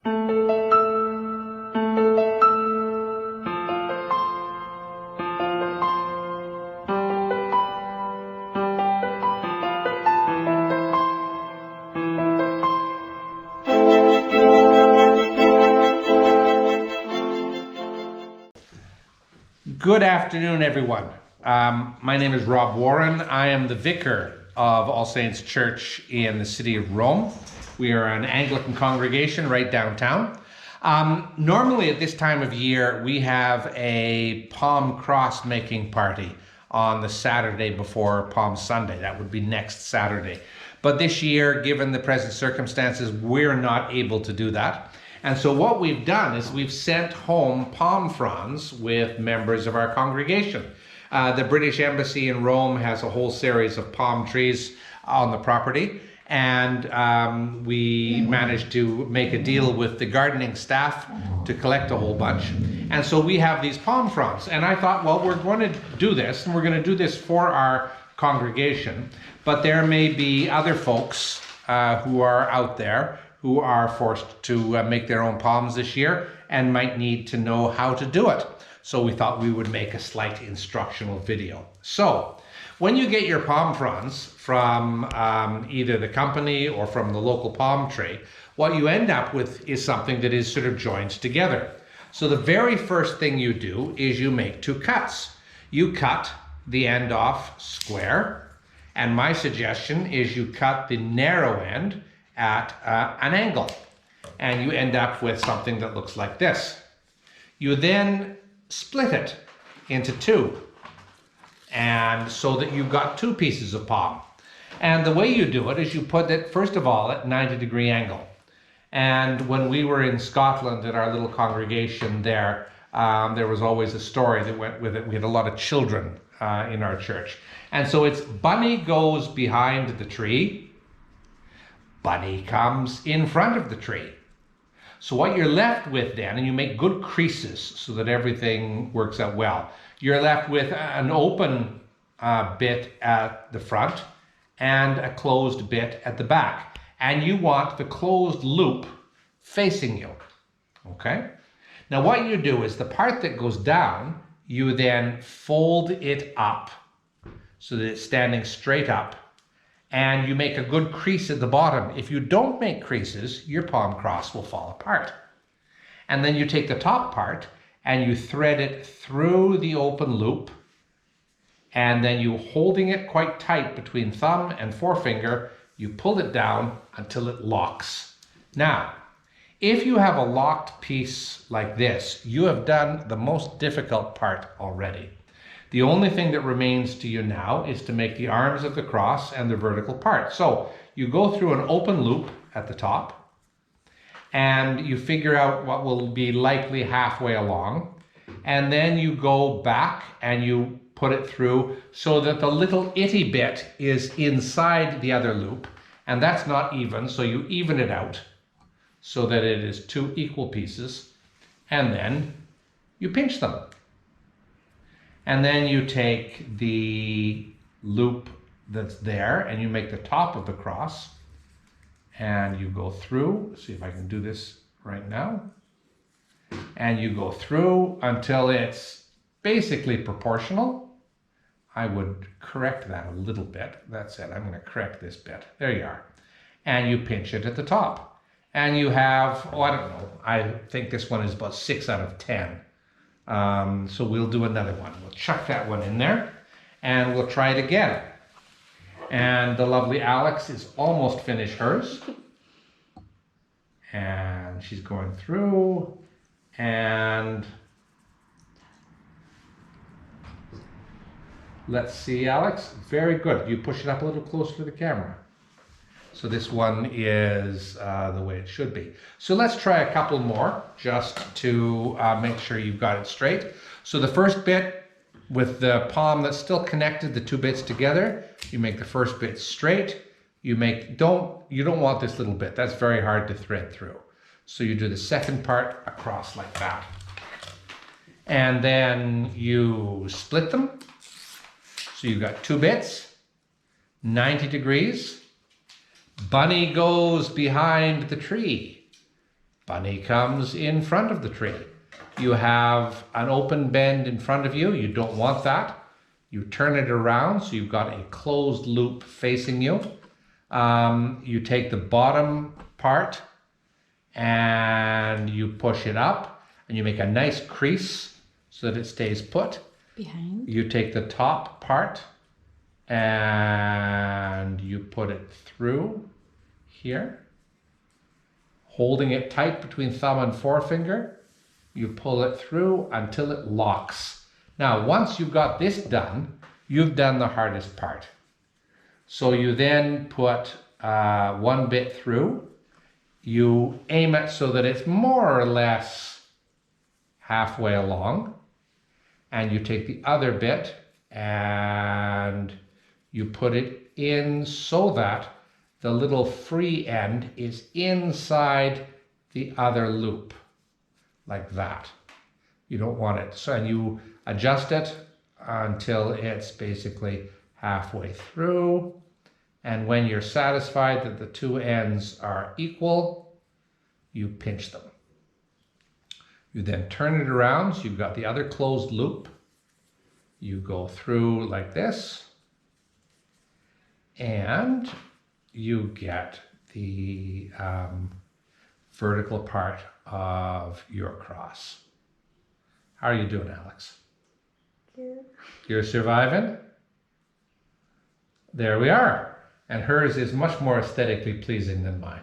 Good afternoon, everyone. My name is Rob Warren. I am the vicar of All Saints Church in the city of Rome. We are an Anglican congregation right downtown. Normally at this time of year, we have a Palm Cross making party on the Saturday before Palm Sunday. That would be next Saturday. But this year, given the present circumstances, we're not able to do that. And so what we've done is we've sent home palm fronds with members of our congregation. The British Embassy in Rome has a whole series of palm trees on the property, and we managed to make a deal with the gardening staff to collect a whole bunch. And so we have these palm fronds. And I thought, well, we're going to do this, and we're going to do this for our congregation, but there may be other folks who are out there who are forced to make their own palms this year and might need to know how to do it. So we thought we would make a slight instructional video. So when you get your palm fronds from either the company or from the local palm tree, what you end up with is something that is sort of joined together. So the very first thing you do is you make two cuts. You cut the end off square, and my suggestion is you cut the narrow end at an angle, and you end up with something that looks like this. You then split it into two, and so that you've got two pieces of palm. And the way you do it is you put it, first of all, at 90-degree angle. And when we were in Scotland at our little congregation there, there was always a story that went with it. We had a lot of children in our church. And so it's bunny goes behind the tree, bunny comes in front of the tree. So what you're left with then, and you make good creases so that everything works out well, you're left with an open bit at the front and a closed bit at the back. And you want the closed loop facing you, okay? Now what you do is the part that goes down, you then fold it up so that it's standing straight up, and you make a good crease at the bottom. If you don't make creases, your palm cross will fall apart. And then you take the top part and you thread it through the open loop, and then you, holding it quite tight between thumb and forefinger, you pull it down until it locks. Now, if you have a locked piece like this, you have done the most difficult part already. The only thing that remains to you now is to make the arms of the cross and the vertical part. So you go through an open loop at the top, and you figure out what will be likely halfway along, and then you go back and you put it through so that the little itty bit is inside the other loop, and that's not even, so you even it out so that it is two equal pieces, and then you pinch them. And then you take the loop that's there and you make the top of the cross, and you go through, see if I can do this right now, and you go through until it's basically proportional. I would correct that a little bit. That's it. I'm going to correct this bit. There you are. And you pinch it at the top. And you have, oh, I don't know, I think this one is about 6 out of 10. So we'll do another one. We'll chuck that one in there and we'll try it again. And the lovely Alex is almost finished hers. And she's going through, and let's see, Alex. Very good. You push it up a little closer to the camera. So this one is the way it should be. So let's try a couple more just to make sure you've got it straight. So the first bit with the palm that's still connected, the two bits together, you make the first bit straight. You don't want this little bit. That's very hard to thread through. So you do the second part across like that. And then you split them. So you've got two bits, 90 degrees. Bunny goes behind the tree. Bunny comes in front of the tree. You have an open bend in front of you. You don't want that. You turn it around so you've got a closed loop facing you. You take the bottom part and you push it up and you make a nice crease so that it stays put. Behind. You take the top part and you put it through here, holding it tight between thumb and forefinger. You pull it through until it locks. Now, once you've got this done, you've done the hardest part. So you then put one bit through. You aim it so that it's more or less halfway along. And you take the other bit and you put it in so that the little free end is inside the other loop, like that. You don't want it. So, and you adjust it until it's basically halfway through. And when you're satisfied that the two ends are equal, you pinch them. You then turn it around, so you've got the other closed loop. You go through like this, and you get the vertical part of your cross. How are you doing, Alex? Good. You're surviving? There we are. And hers is much more aesthetically pleasing than mine.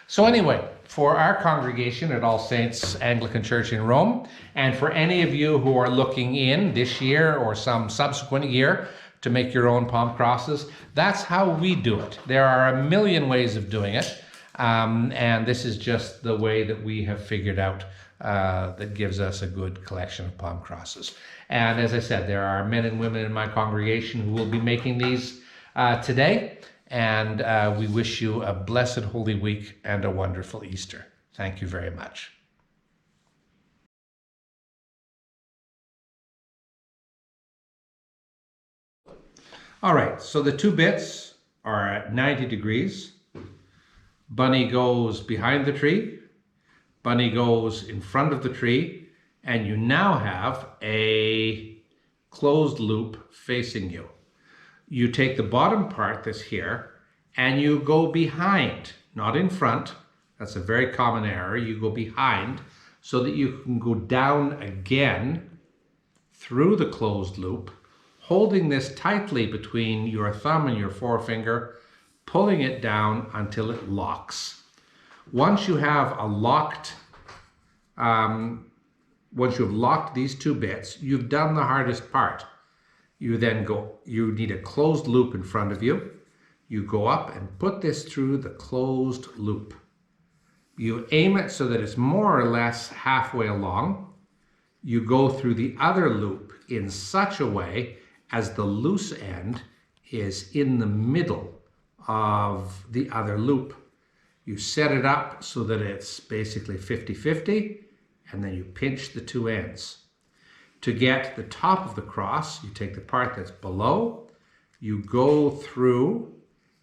So anyway, for our congregation at All Saints Anglican Church in Rome, and for any of you who are looking in this year or some subsequent year to make your own palm crosses, that's how we do it. There are a million ways of doing it, and this is just the way that we have figured out that gives us a good collection of palm crosses. And as I said, there are men and women in my congregation who will be making these today. And we wish you a blessed Holy Week and a wonderful Easter. Thank you very much. All right, so the two bits are at 90 degrees. Bunny goes behind the tree. Bunny goes in front of the tree. And you now have a closed loop facing you. You take the bottom part that's here and you go behind, not in front. That's a very common error. You go behind so that you can go down again through the closed loop, holding this tightly between your thumb and your forefinger, pulling it down until it locks. Once you have a locked, once you've locked these two bits, you've done the hardest part. You then you need a closed loop in front of you. You go up and put this through the closed loop. You aim it so that it's more or less halfway along. You go through the other loop in such a way as the loose end is in the middle of the other loop. You set it up so that it's basically 50-50, and then you pinch the two ends. To get the top of the cross, you take the part that's below, you go through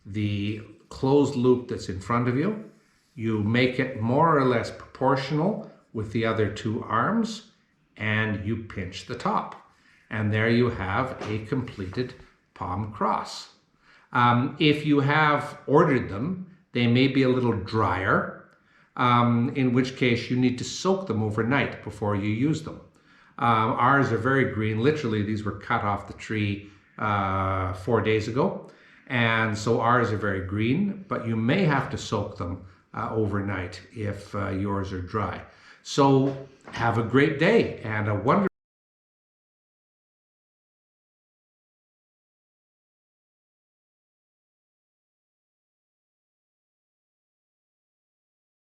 the closed loop that's in front of you, you make it more or less proportional with the other two arms, and you pinch the top. And there you have a completed palm cross. If you have ordered them, they may be a little drier, in which case you need to soak them overnight before you use them. Ours are very green. Literally, these were cut off the tree 4 days ago. And so ours are very green, but you may have to soak them overnight if yours are dry. So have a great day and a wonderful